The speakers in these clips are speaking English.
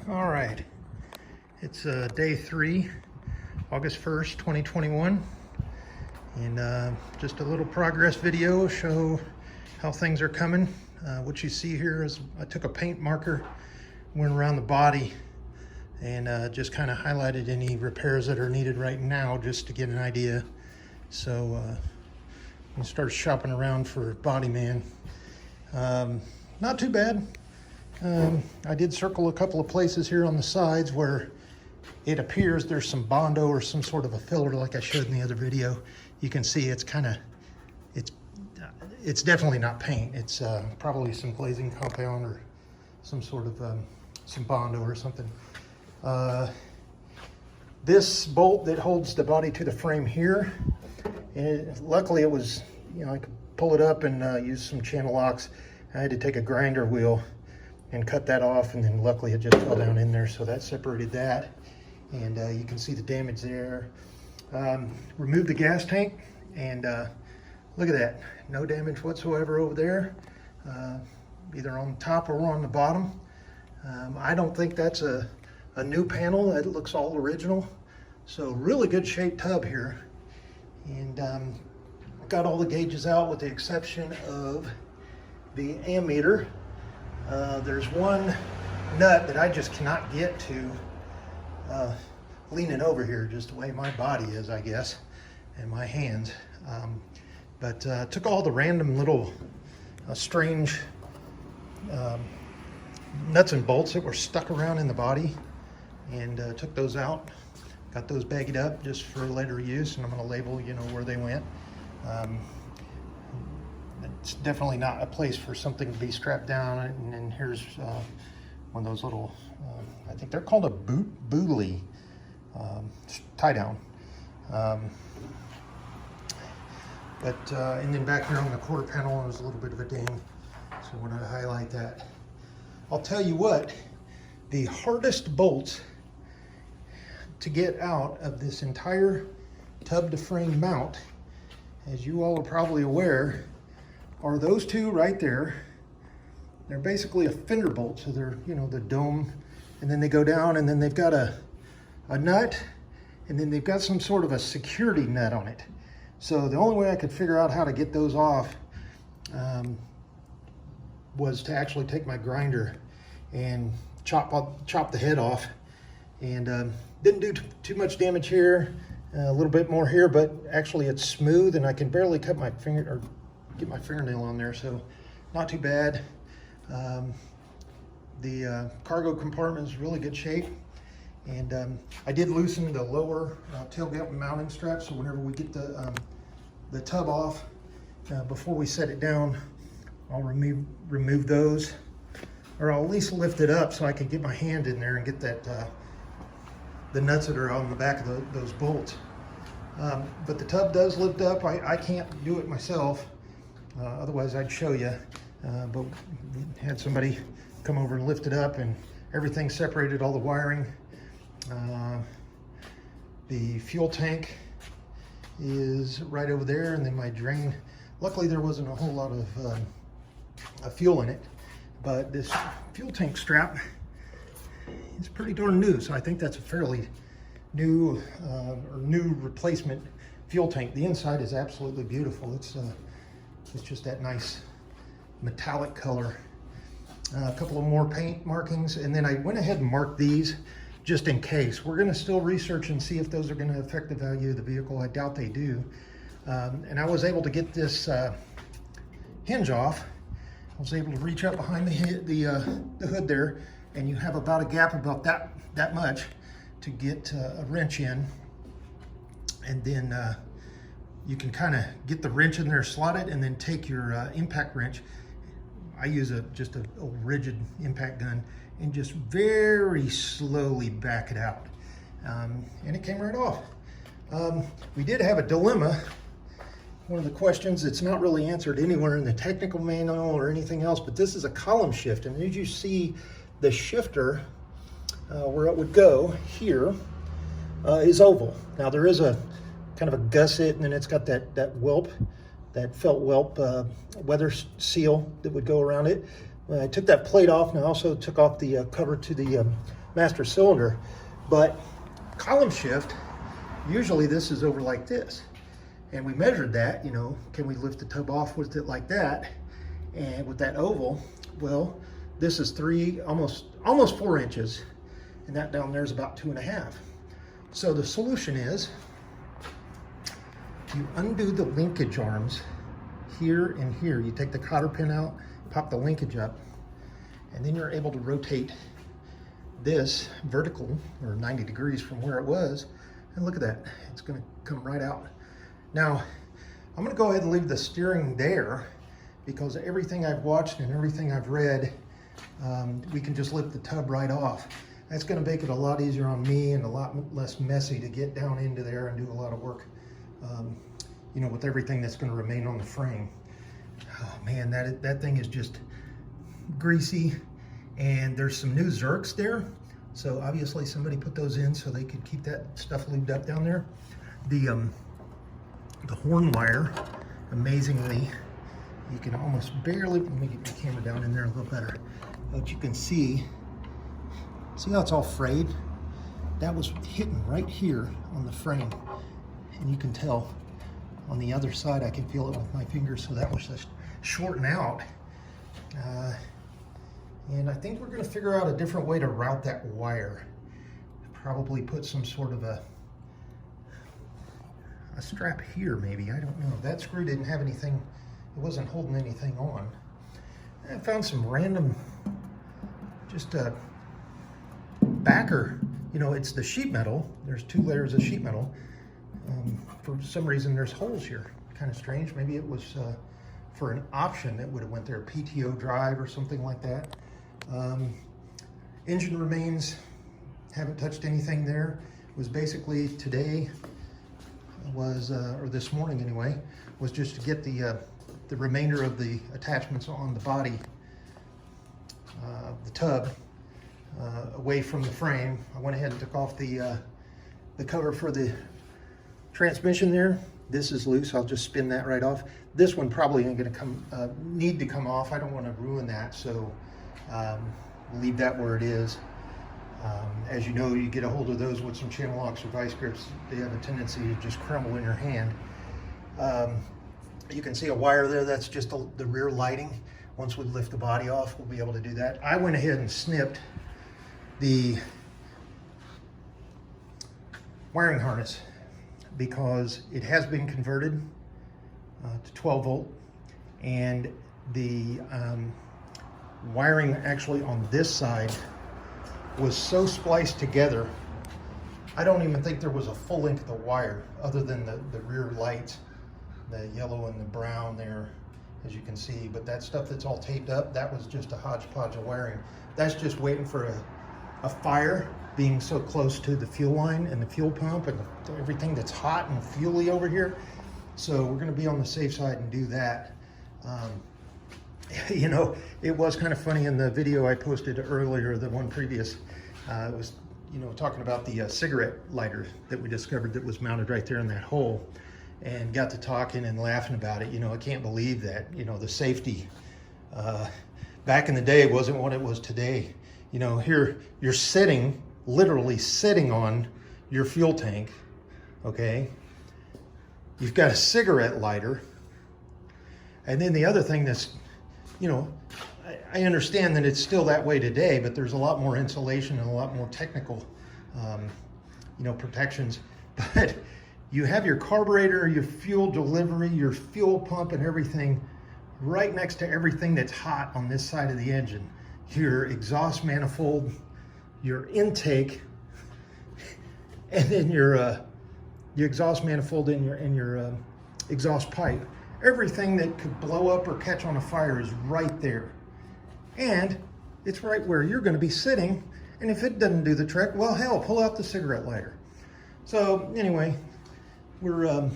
All right, it's day 3, August 1st, 2021, and just a little progress video, show how things are coming. What you see here is I took a paint marker, went around the body, and just kind of highlighted any repairs that are needed right now, just to get an idea. So I started shopping around for body man. Not too bad. I did circle a couple of places here on the sides where it appears there's some Bondo or some sort of a filler like I showed in the other video. You can see it's it's definitely not paint. It's probably some glazing compound or some sort of some Bondo or something. This bolt that holds the body to the frame here, and luckily it was, I could pull it up and use some channel locks. I had to take a grinder wheel and cut that off, and then luckily it just fell down in there, so that separated that. And you can see the damage there. Remove the gas tank, and look at that, no damage whatsoever over there, either on top or on the bottom. I don't think that's a new panel. It looks all original, so really good shape tub here. And got all the gauges out with the exception of the ammeter. There's one nut that I just cannot get to leaning over here, just the way my body is, I guess, and my hands. But took all the random little strange nuts and bolts that were stuck around in the body, and took those out. Got those bagged up just for later use, and I'm going to label, where they went. It's definitely not a place for something to be strapped down. And then here's one of those little, I think they're called a bootly tie down. And then back here on the quarter panel, there's a little bit of a ding, so I want to highlight that. I'll tell you what, the hardest bolts to get out of this entire tub to frame mount, as you all are probably aware, are those two right there. They're basically a fender bolt, so they're, the dome, and then they go down, and then they've got a nut, and then they've got some sort of a security nut on it. So the only way I could figure out how to get those off was to actually take my grinder and chop the head off. And didn't do too much damage here, a little bit more here, but actually it's smooth, and I can barely cut my finger or get my fingernail on there, so not too bad. The cargo compartment is really good shape, and I did loosen the lower tailgate mounting strap, so whenever we get the tub off, before we set it down, I'll remove those, or I'll at least lift it up so I can get my hand in there and get that the nuts that are on the back of those bolts. But the tub does lift up. I can't do it myself. Otherwise I'd show you, but had somebody come over and lift it up, and everything separated, all the wiring. The fuel tank is right over there, and then my drain, luckily there wasn't a whole lot of fuel in it, but this fuel tank strap is pretty darn new, so I think that's a fairly new or new replacement fuel tank. The inside is absolutely beautiful. It's just that nice metallic color. A couple of more paint markings, and then I went ahead and marked these just in case. We're going to still research and see if those are going to affect the value of the vehicle. I doubt they do. And I was able to get this hinge off. I was able to reach up behind the hood there, and you have about a gap about that much to get a wrench in, and then you can kind of get the wrench in there, slot it, and then take your impact wrench. I use just a rigid impact gun, and just very slowly back it out. And it came right off. We did have a dilemma. One of the questions that's not really answered anywhere in the technical manual or anything else, but this is a column shift, and as you see, the shifter where it would go here is oval. Now there is a kind of a gusset, and then it's got that whelp, that felt whelp weather seal that would go around it. I took that plate off, and I also took off the cover to the master cylinder. But column shift, usually this is over like this. And we measured that, you know, can we lift the tub off with it like that? And with that oval, well, this is almost 4 inches. And that down there is about 2.5. So the solution is you undo the linkage arms here and here. You take the cotter pin out, pop the linkage up, and then you're able to rotate this vertical or 90 degrees from where it was. And look at that, it's gonna come right out. Now, I'm gonna go ahead and leave the steering there because everything I've watched and everything I've read, we can just lift the tub right off. That's gonna make it a lot easier on me and a lot less messy to get down into there and do a lot of work, you know, with everything that's gonna remain on the frame. Oh man, that thing is just greasy, and there's some new Zerks there. So obviously somebody put those in so they could keep that stuff lubed up down there. The horn wire, amazingly, you can almost barely, let me get my camera down in there a little better. But you can see how it's all frayed? That was hitting right here on the frame. And you can tell on the other side, I can feel it with my fingers, so that was just shorting out. And I think we're gonna figure out a different way to route that wire. Probably put some sort of a strap here maybe, I don't know. That screw didn't have anything, it wasn't holding anything on. I found some random, just a backer, you know, it's the sheet metal. There's 2 layers of sheet metal. For some reason there's holes here, kind of strange. Maybe it was for an option that would have went there, PTO drive or something like that. Engine remains, haven't touched anything there. It was basically today was, or this morning anyway, was just to get the remainder of the attachments on the body, the tub, away from the frame. I went ahead and took off the cover for the transmission there. This is loose, I'll just spin that right off. This one probably ain't gonna need to come off. I don't wanna ruin that, so leave that where it is. As you know, you get a hold of those with some channel locks or vice grips, they have a tendency to just crumble in your hand. You can see a wire there, that's just the rear lighting. Once we lift the body off, we'll be able to do that. I went ahead and snipped the wiring harness because it has been converted to 12 volt, and the wiring actually on this side was so spliced together, I don't even think there was a full length of wire other than the rear lights, the yellow and the brown there, as you can see. But that stuff that's all taped up, that was just a hodgepodge of wiring. That's just waiting for a fire, being so close to the fuel line and the fuel pump and everything that's hot and fuely over here. So we're gonna be on the safe side and do that. You know, it was kind of funny in the video I posted earlier, the one previous, it was, you know, talking about the cigarette lighter that we discovered that was mounted right there in that hole, and got to talking and laughing about it. You know, I can't believe that, you know, the safety back in the day wasn't what it was today. You know, here you're sitting, literally sitting on your fuel tank, okay? You've got a cigarette lighter. And then the other thing that's, you know, I understand that it's still that way today, but there's a lot more insulation and a lot more technical, you know, protections. But you have your carburetor, your fuel delivery, your fuel pump and everything right next to everything that's hot on this side of the engine. Your exhaust manifold, your intake, and then your exhaust manifold and your exhaust pipe. Everything that could blow up or catch on a fire is right there. And it's right where you're gonna be sitting. And if it doesn't do the trick, well, hell, pull out the cigarette lighter. So anyway, we're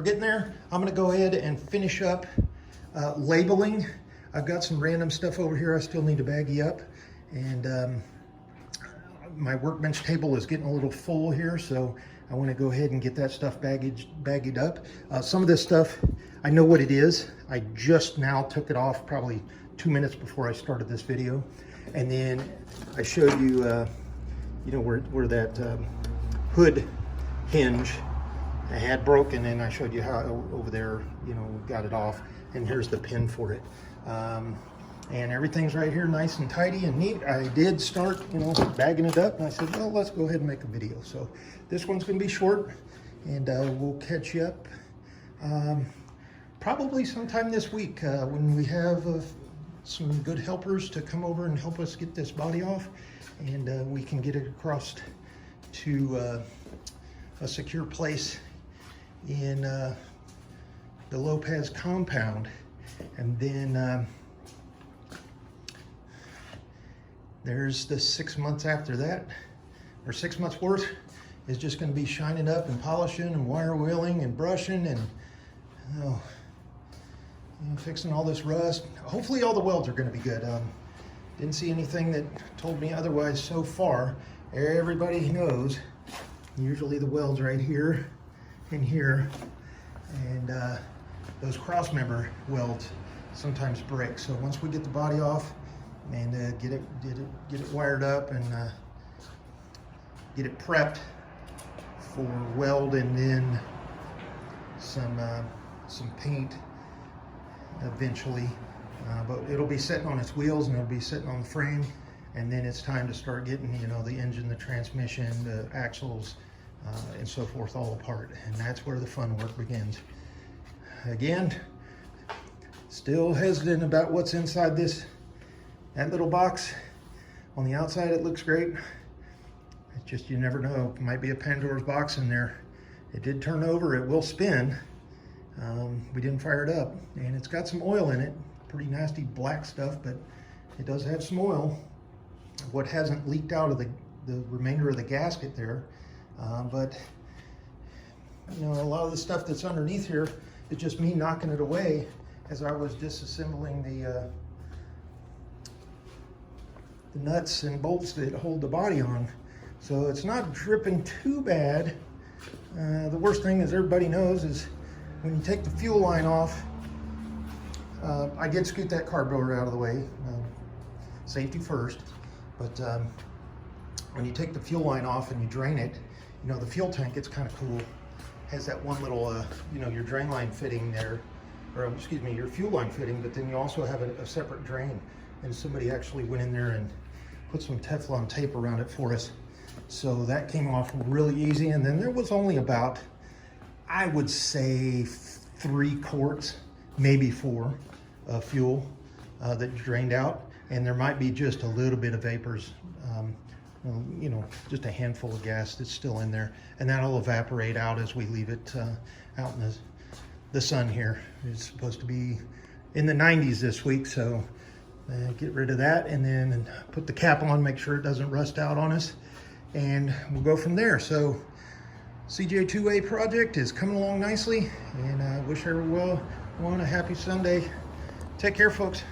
getting there. I'm gonna go ahead and finish up labeling. I've got some random stuff over here I still need to baggy up. And my workbench table is getting a little full here, so I want to go ahead and get that stuff bagged up. Some of this stuff, I know what it is. I just now took it off probably 2 minutes before I started this video. And then I showed you you know, where that hood hinge had broken, and I showed you how over there, you know, got it off, and here's the pin for it. And everything's right here nice and tidy and neat. I did start, you know, bagging it up, and I said, well, let's go ahead and make a video. So this one's gonna be short, and we'll catch you up probably sometime this week when we have some good helpers to come over and help us get this body off, and we can get it across to a secure place in the Lopez compound. And then there's the 6 months after that, or 6 months worth, is just going to be shining up and polishing and wire wheeling and brushing and fixing all this rust. Hopefully all the welds are going to be good. Didn't see anything that told me otherwise so far. Everybody knows usually the welds right here and here, and those cross member welds sometimes break. So once we get the body off and get it wired up and get it prepped for weld, and then some paint eventually, but it'll be sitting on its wheels and it'll be sitting on the frame, and then it's time to start getting, you know, the engine, the transmission, the axles, and so forth all apart, and that's where the fun work begins. Again, still hesitant about what's inside that little box. On the outside it looks great. It's just, you never know, it might be a Pandora's box in there. It did turn over, it will spin. We didn't fire it up, and it's got some oil in it, pretty nasty black stuff, but it does have some oil. What hasn't leaked out of the remainder of the gasket there, but you know, a lot of the stuff that's underneath here is just me knocking it away as I was disassembling the nuts and bolts that hold the body on. So it's not dripping too bad. The worst thing, as everybody knows, is when you take the fuel line off. I did scoot that carburetor out of the way, safety first, but when you take the fuel line off and you drain it, you know, the fuel tank, it's kind of cool. Has that one little, you know, your drain line fitting there, or excuse me, your fuel line fitting, but then you also have a separate drain, and somebody actually went in there and put some Teflon tape around it for us. So that came off really easy, and then there was only about, I would say, 3 quarts, maybe 4, of fuel that drained out, and there might be just a little bit of vapors, you know, just a handful of gas that's still in there, and that'll evaporate out as we leave it out in the sun here. It's supposed to be in the 90s this week, so get rid of that, and then put the cap on, make sure it doesn't rust out on us, and we'll go from there. So CJ2A project is coming along nicely, and I wish everyone a happy Sunday. Take care, folks.